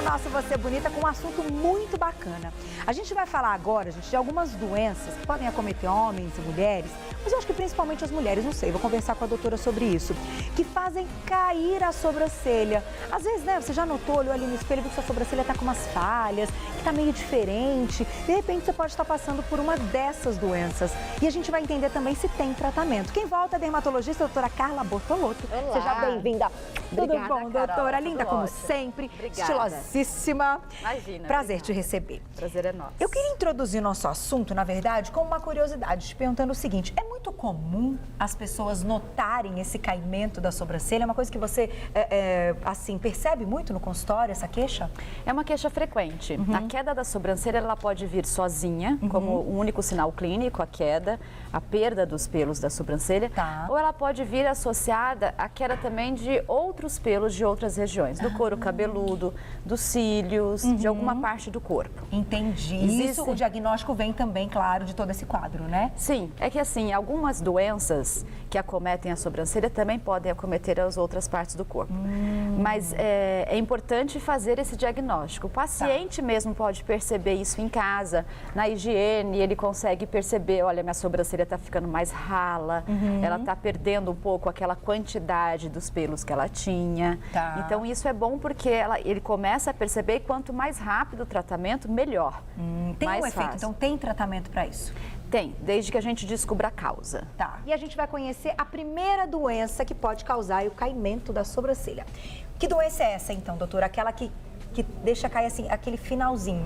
nosso Você Bonita com um assunto muito bacana. A gente vai falar agora, gente, de algumas doenças que podem acometer homens e mulheres, mas eu acho que principalmente as mulheres, não sei, vou conversar com a doutora sobre isso, que fazem cair a sobrancelha. Às vezes, né, você já notou, olhou ali no espelho, viu que sua sobrancelha tá com umas falhas, que tá meio diferente. De repente, você pode estar passando por uma dessas doenças. E a gente vai entender também se tem tratamento. Quem volta é a dermatologista, a doutora Carla Bortolotto. Olá. Seja bem-vinda. Obrigada, Tudo bom, Carol? doutora? Linda Tudo como ótimo. sempre. Obrigada. Estilosíssima. Imagina. Prazer obrigada. te receber. Prazer é nosso. Eu queria introduzir nosso assunto, na verdade, com uma curiosidade, te perguntando o seguinte: é muito comum as pessoas notarem esse caimento da sobrancelha? É uma coisa que você, assim, percebe muito no consultório, essa queixa? É uma queixa frequente. A queda da sobrancelha, ela pode vir sozinha, como um único sinal clínico, a queda, a perda dos pelos da sobrancelha. Tá. Ou ela pode vir associada à queda também de outros pelos de outras regiões, do couro cabeludo, dos cílios, de alguma parte do corpo. Entendi. Existe- Isso, o diagnóstico vem também, claro, de todo esse quadro, né? Sim, é que assim, algumas doenças que acometem a sobrancelha também podem acometer as outras partes do corpo. Mas é importante fazer esse diagnóstico. O paciente mesmo pode perceber isso em casa, na higiene, ele consegue perceber, olha, minha sobrancelha está ficando mais rala, ela está perdendo um pouco aquela quantidade dos pelos que ela tinha. Tá. Então isso é bom porque ele começa a perceber e quanto mais rápido o tratamento, melhor. Tem mais um efeito, fácil. então tem tratamento para isso? Tem, desde que a gente descubra a causa. Tá. E a gente vai conhecer a primeira doença que pode causar o caimento da sobrancelha. Que doença é essa, então, doutora? Aquela que deixa cair, assim, aquele finalzinho.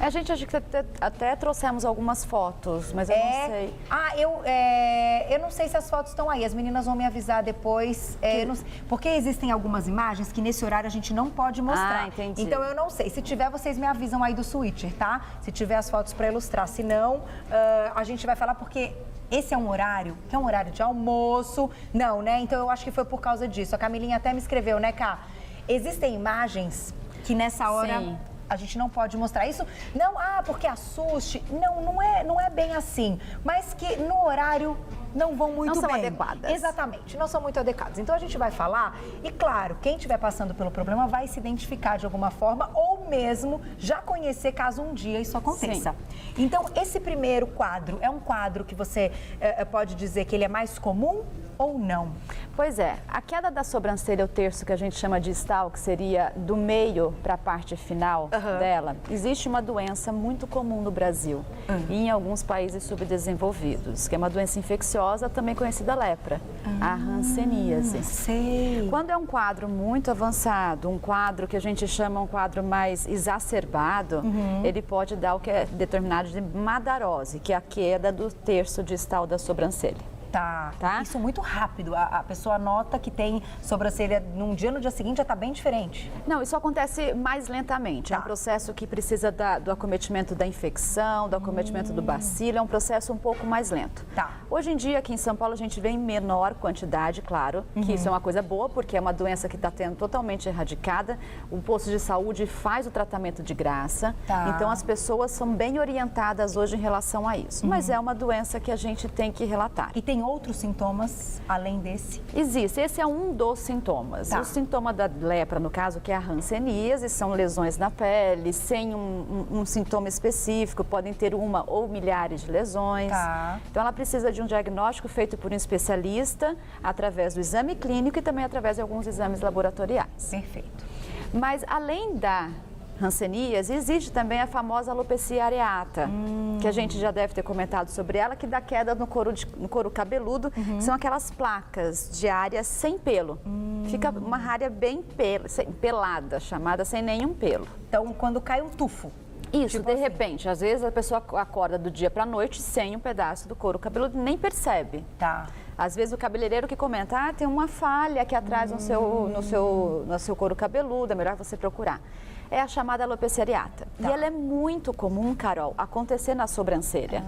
A gente acho que até trouxemos algumas fotos, mas eu não sei. Ah, eu não sei se as fotos estão aí. As meninas vão me avisar depois. Eu não sei, porque existem algumas imagens que nesse horário a gente não pode mostrar. Ah, entendi. Então eu não sei. Se tiver, vocês me avisam aí do switcher, tá? Se tiver as fotos para ilustrar. Se não, a gente vai falar porque esse é um horário, que é um horário de almoço. Não, né? Então eu acho que foi por causa disso. A Camilinha até me escreveu, né, Cá? Existem imagens que nessa hora... Sim. A gente não pode mostrar isso. Não, porque assuste. Não é bem assim. Mas que no horário não vão muito bem. Não são adequadas. Exatamente, não são muito adequadas. Então a gente vai falar e, claro, quem estiver passando pelo problema vai se identificar de alguma forma ou mesmo já conhecer caso um dia isso aconteça. Sim. Então, esse primeiro quadro é um quadro que você pode dizer que ele é mais comum ou não? Pois é, a queda da sobrancelha, o terço que a gente chama de distal, que seria do meio para a parte final dela, existe uma doença muito comum no Brasil e em alguns países subdesenvolvidos, que é uma doença infecciosa, também conhecida lepra, a hanseníase. Sei. Quando é um quadro muito avançado, um quadro que a gente chama um quadro mais exacerbado, ele pode dar o que é determinado de madarose, que é a queda do terço distal da sobrancelha. Tá. Isso muito rápido. A pessoa nota que tem sobrancelha num dia, no dia seguinte já está bem diferente. Não, isso acontece mais lentamente. É um processo que precisa do acometimento da infecção, do acometimento do bacilo, é um processo um pouco mais lento. Tá. Hoje em dia, aqui em São Paulo, a gente vê em menor quantidade, claro, que isso é uma coisa boa, porque é uma doença que está sendo totalmente erradicada. O posto de saúde faz o tratamento de graça. Tá. Então, as pessoas são bem orientadas hoje em relação a isso. Mas é uma doença que a gente tem que relatar. E tem outros sintomas além desse? Existe, esse é um dos sintomas. Tá. O sintoma da lepra, no caso, que é a hanseníase, são lesões na pele, sem um sintoma específico, podem ter uma ou milhares de lesões. Tá. Então, ela precisa de um diagnóstico feito por um especialista, através do exame clínico e também através de alguns exames laboratoriais. Perfeito. Mas, além da hanseníase, existe também a famosa alopecia areata, que a gente já deve ter comentado sobre ela, que dá queda no couro cabeludo, são aquelas placas de área sem pelo. Fica uma área bem pelada, chamada sem nenhum pelo. Então, quando cai um tufo. Isso, Tipo de assim. repente, às vezes a pessoa acorda do dia para a noite sem um pedaço do couro cabeludo e nem percebe. Tá. Às vezes o cabeleireiro que comenta, tem uma falha aqui atrás no seu couro cabeludo, é melhor você procurar. É a chamada alopecia areata. Tá. E ela é muito comum, Carol, acontecer na sobrancelha.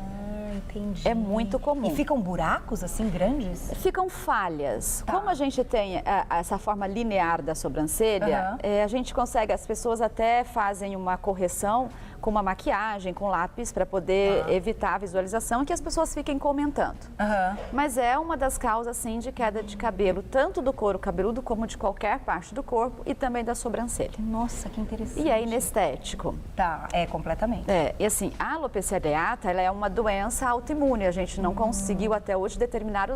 Entendi. É muito comum. E ficam buracos, assim, grandes? Ficam falhas. Tá. Como a gente tem essa forma linear da sobrancelha, a gente consegue, as pessoas até fazem uma correção com uma maquiagem, com lápis, para poder evitar a visualização e que as pessoas fiquem comentando. Mas é uma das causas, sim, de queda de cabelo, tanto do couro cabeludo como de qualquer parte do corpo e também da sobrancelha. Nossa, que interessante. E é inestético. Tá, completamente. E assim, a alopecia areata, ela é uma doença autoimune. A gente não conseguiu até hoje determinar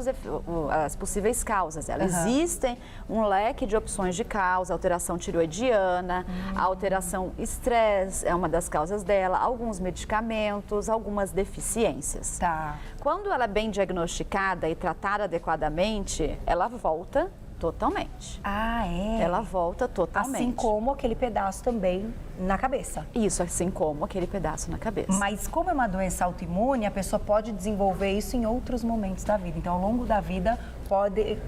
as possíveis causas. Existem um leque de opções de causa, alteração tireoidiana, a alteração estresse é uma das causas dela, alguns medicamentos, algumas deficiências. Tá. Quando ela é bem diagnosticada e tratada adequadamente, ela volta totalmente. Ah, é? Ela volta totalmente. Assim como aquele pedaço também na cabeça. Isso, assim como aquele pedaço na cabeça. Mas como é uma doença autoimune, a pessoa pode desenvolver isso em outros momentos da vida. Então, ao longo da vida,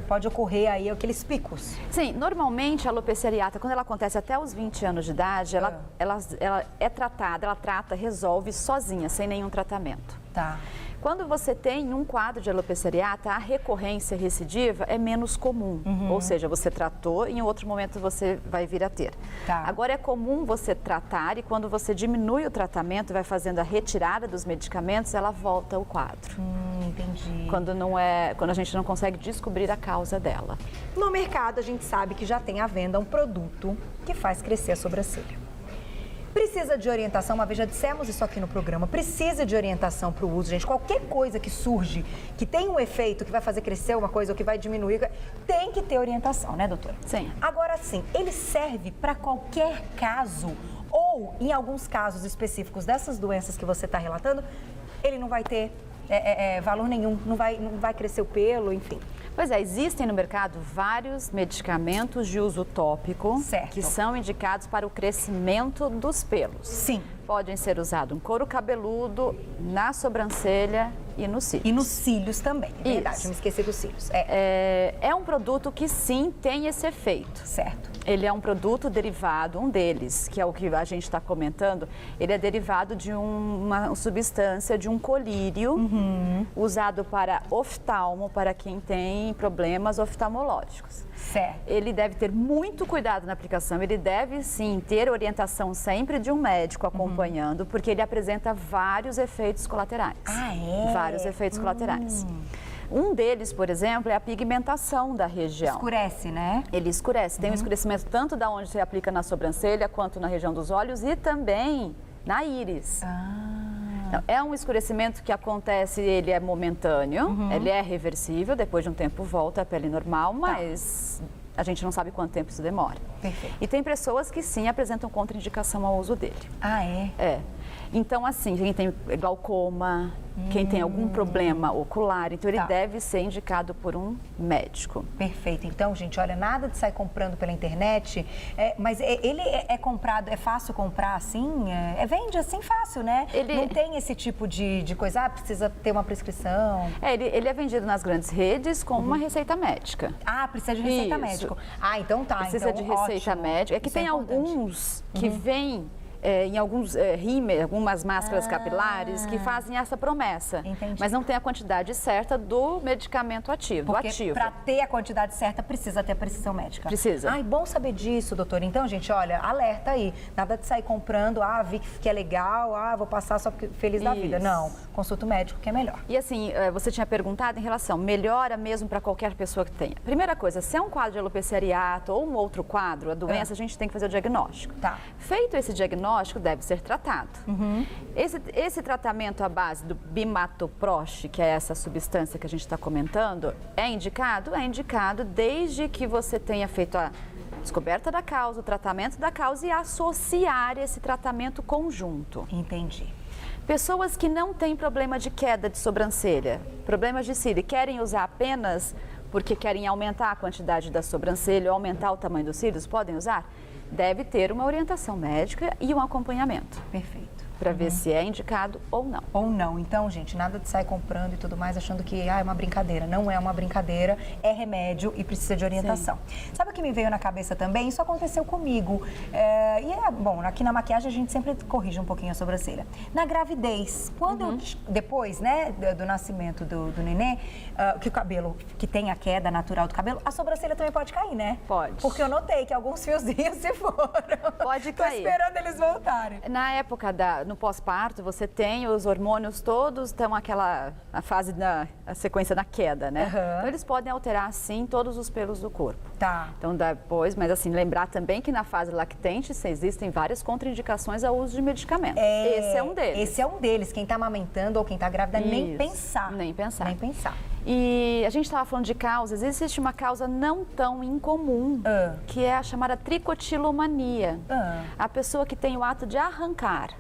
pode ocorrer aí aqueles picos. Sim, normalmente a alopecia areata, quando ela acontece até os 20 anos de idade, ela é tratada, ela trata, resolve sozinha, sem nenhum tratamento. Tá. Quando você tem um quadro de alopecia areata, a recorrência recidiva é menos comum. Ou seja, você tratou e em outro momento você vai vir a ter. Tá. Agora é comum você tratar e quando você diminui o tratamento, vai fazendo a retirada dos medicamentos, ela volta ao quadro. Entendi. Quando a gente não consegue descobrir a causa dela. No mercado, a gente sabe que já tem à venda um produto que faz crescer a sobrancelha. Precisa de orientação, uma vez já dissemos isso aqui no programa, precisa de orientação para o uso, gente. Qualquer coisa que surge, que tem um efeito, que vai fazer crescer uma coisa ou que vai diminuir, tem que ter orientação, né, doutora? Sim. Agora sim, ele serve para qualquer caso ou, em alguns casos específicos dessas doenças que você está relatando, ele não vai ter valor nenhum, não vai crescer o pelo, enfim. Pois é, existem no mercado vários medicamentos de uso tópico que são indicados para o crescimento dos pelos. Sim. Podem ser usados no couro cabeludo, na sobrancelha e nos cílios. E nos cílios também, é verdade, Isso. me esqueci dos cílios. É um produto que sim tem esse efeito. Certo. Ele é um produto derivado, um deles, que é o que a gente está comentando, ele é derivado de uma substância, de um colírio, usado para oftalmo, para quem tem problemas oftalmológicos. Certo. Ele deve ter muito cuidado na aplicação, ele deve sim ter orientação sempre de um médico acompanhando, porque ele apresenta vários efeitos colaterais. Ah, é? Vários efeitos colaterais. Um deles, por exemplo, é a pigmentação da região. Escurece, né? Ele escurece. Tem um escurecimento tanto da onde você aplica na sobrancelha, quanto na região dos olhos e também na íris. Então, é um escurecimento que acontece, ele é momentâneo, ele é reversível, depois de um tempo volta à pele normal, mas a gente não sabe quanto tempo isso demora. Perfeito. E tem pessoas que sim apresentam contraindicação ao uso dele. Ah, é? É. Então, assim, quem tem glaucoma, quem tem algum problema ocular, então ele deve ser indicado por um médico. Perfeito. Então, gente, olha, nada de sair comprando pela internet, mas ele é comprado, é fácil comprar assim? Vende assim fácil, né? Não tem esse tipo de coisa, precisa ter uma prescrição. Ele é vendido nas grandes redes com uma receita médica. Ah, precisa de receita médica. Ah, então tá. Precisa então, de receita ótimo. médica. É que Isso tem alguns que vêm em alguns rímel, algumas máscaras capilares que fazem essa promessa. Entendi. Mas não tem a quantidade certa do medicamento ativo. Porque para ter a quantidade certa, precisa ter a prescrição médica. Precisa. Ai, bom saber disso, doutora. Então, gente, olha, alerta aí. Nada de sair comprando, vi que é legal, vou passar só porque feliz da vida. Não, consulta o médico que é melhor. E assim, você tinha perguntado em relação, melhora mesmo para qualquer pessoa que tenha. Primeira coisa, se é um quadro de alopecia areata ou um outro quadro, a doença, a gente tem que fazer o diagnóstico. Tá. Feito esse diagnóstico, deve ser tratado. Esse tratamento à base do bimatoprost, que é essa substância que a gente está comentando, é indicado? É indicado desde que você tenha feito a descoberta da causa, o tratamento da causa e associar esse tratamento conjunto. Entendi. Pessoas que não têm problema de queda de sobrancelha, problemas de cílio, querem usar apenas porque querem aumentar a quantidade da sobrancelha ou aumentar o tamanho dos cílios, podem usar? Deve ter uma orientação médica e um acompanhamento. Perfeito. para ver se é indicado ou não. Ou não. Então, gente, nada de sair comprando e tudo mais, achando que é uma brincadeira. Não é uma brincadeira, é remédio e precisa de orientação. Sim. Sabe o que me veio na cabeça também? Isso aconteceu comigo. Bom, aqui na maquiagem a gente sempre corrige um pouquinho a sobrancelha. Na gravidez, quando depois, né, do nascimento do nenê, que o cabelo, que tem a queda natural do cabelo, a sobrancelha também pode cair, né? Pode. Porque eu notei que alguns fiozinhos se foram. Pode cair. Tô esperando eles voltarem. Na época no pós-parto, você tem os hormônios todos, estão a fase a sequência da queda, né? Então, eles podem alterar, sim, todos os pelos do corpo. Tá. Então, depois, mas assim, lembrar também que na fase lactente existem várias contraindicações ao uso de medicamento. Esse é um deles. Esse é um deles. Quem tá amamentando ou quem tá grávida, nem pensar. Nem pensar. Nem pensar. E a gente estava falando de causas, existe uma causa não tão incomum, que é a chamada tricotilomania. A pessoa que tem o ato de arrancar.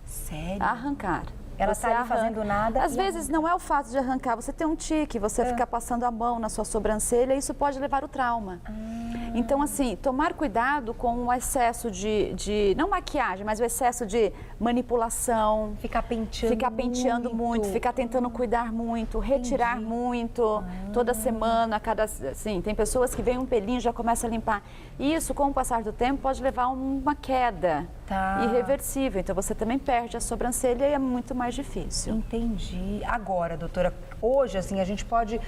Sério? Arrancar. Ela está ali fazendo nada. Às vezes não é o fato de arrancar, você tem um tique, você fica passando a mão na sua sobrancelha, isso pode levar ao trauma. Então, assim, tomar cuidado com o excesso não maquiagem, mas o excesso de manipulação. Ficar penteando muito, ficar tentando cuidar muito, retirar muito, toda semana, assim, tem pessoas que veem um pelinho e já começam a limpar. Isso, com o passar do tempo, pode levar a uma queda irreversível. Então, você também perde a sobrancelha e é muito mais difícil. Entendi. Agora, doutora, hoje, assim, a gente pode,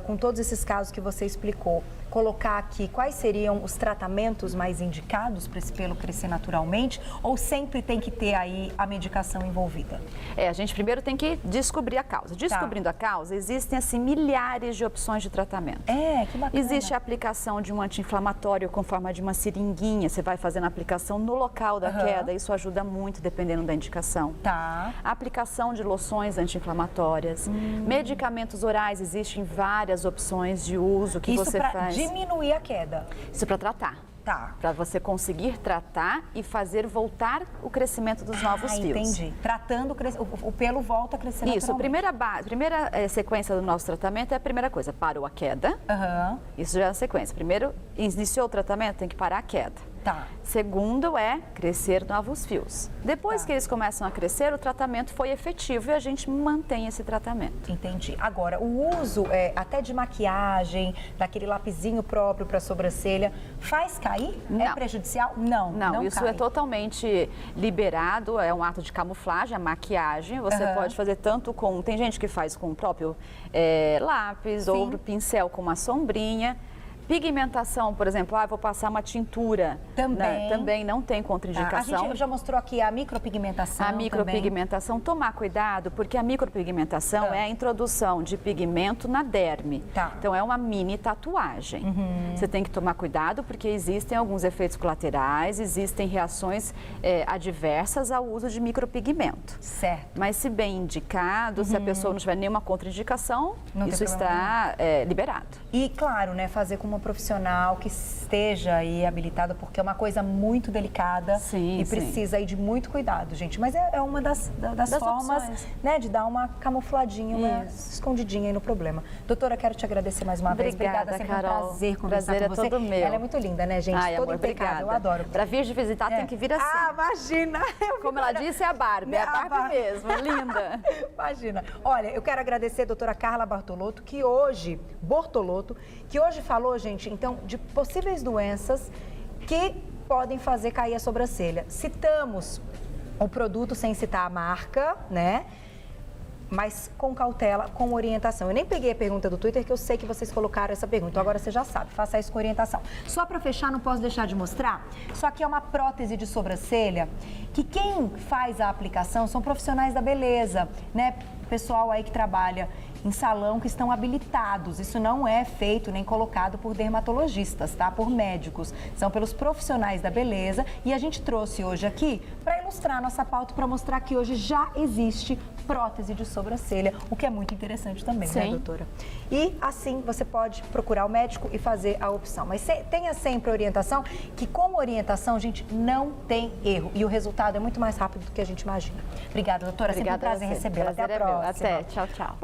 com todos esses casos que você explicou, colocar aqui quais seriam os tratamentos mais indicados para esse pelo crescer naturalmente, ou sempre tem que ter aí a medicação envolvida? A gente primeiro tem que descobrir a causa. Descobrindo a causa, existem, assim, milhares de opções de tratamento. Que bacana. Existe a aplicação de um anti-inflamatório com forma de uma seringuinha, você vai fazendo a aplicação no local da queda, isso ajuda muito, dependendo da indicação. Tá. A aplicação de loções anti-inflamatórias, medicamentos orais, existem várias opções de uso que você faz. Isso para diminuir a queda? Isso para tratar. Tá. Para você conseguir tratar e fazer voltar o crescimento dos novos fios. Entendi. Tratando o pelo volta a crescer naturalmente. Isso, a primeira sequência do nosso tratamento é a primeira coisa, parou a queda. Isso já é a sequência. Primeiro, iniciou o tratamento, tem que parar a queda. Tá. Segundo é crescer novos fios. Depois que eles começam a crescer, o tratamento foi efetivo e a gente mantém esse tratamento. Entendi. Agora, o uso até de maquiagem, daquele lapisinho próprio para a sobrancelha, faz cair? Não. É prejudicial? Não isso cai. é totalmente liberado, é um ato de camuflagem, a maquiagem. Você pode fazer tanto com... Tem gente que faz com o próprio lápis ou o pincel com uma sombrinha. Pigmentação, por exemplo, vou passar uma tintura. Também não tem contraindicação. A gente já mostrou aqui a micropigmentação. A micropigmentação, tomar cuidado, porque a micropigmentação é a introdução de pigmento na derme. Então, é uma mini tatuagem. Você tem que tomar cuidado, porque existem alguns efeitos colaterais, existem reações adversas ao uso de micropigmento. Certo. Mas, se bem indicado, se a pessoa não tiver nenhuma contraindicação, isso está liberado. E, claro, né, fazer com uma profissional que esteja aí habilitada, porque é uma coisa muito delicada e precisa aí de muito cuidado, gente. Mas é uma das formas, né, de dar uma camufladinha, uma escondidinha aí no problema. Doutora, quero te agradecer mais uma vez. Obrigada, sempre Carol. um prazer conversar com você. Todo meu. Ela é muito linda, né, gente? Toda impecável, eu adoro. Para vir de visitar tem que vir assim. Imagina! Como ela disse, é a Barbie, mesmo, linda. Imagina. Olha, eu quero agradecer a doutora Carla Bortolotto, que hoje falou, gente, então, de possíveis doenças que podem fazer cair a sobrancelha. Citamos o produto sem citar a marca, né? Mas com cautela, com orientação. Eu nem peguei a pergunta do Twitter, que eu sei que vocês colocaram essa pergunta. Então, agora você já sabe, faça isso com orientação. Só para fechar, não posso deixar de mostrar. Isso aqui é uma prótese de sobrancelha, que quem faz a aplicação são profissionais da beleza, né? Pessoal aí que trabalha em salão, que estão habilitados. Isso não é feito nem colocado por dermatologistas, tá? Por médicos. São pelos profissionais da beleza. E a gente trouxe hoje aqui para ilustrar a nossa pauta, para mostrar que hoje já existe prótese de sobrancelha, o que é muito interessante também, né, doutora? E assim você pode procurar o médico e fazer a opção. Mas tenha sempre a orientação, que com orientação, gente, não tem erro. E o resultado é muito mais rápido do que a gente imagina. Obrigada, doutora. Obrigada, sempre um prazer recebê-la. Até a próxima. Até. Tchau, tchau.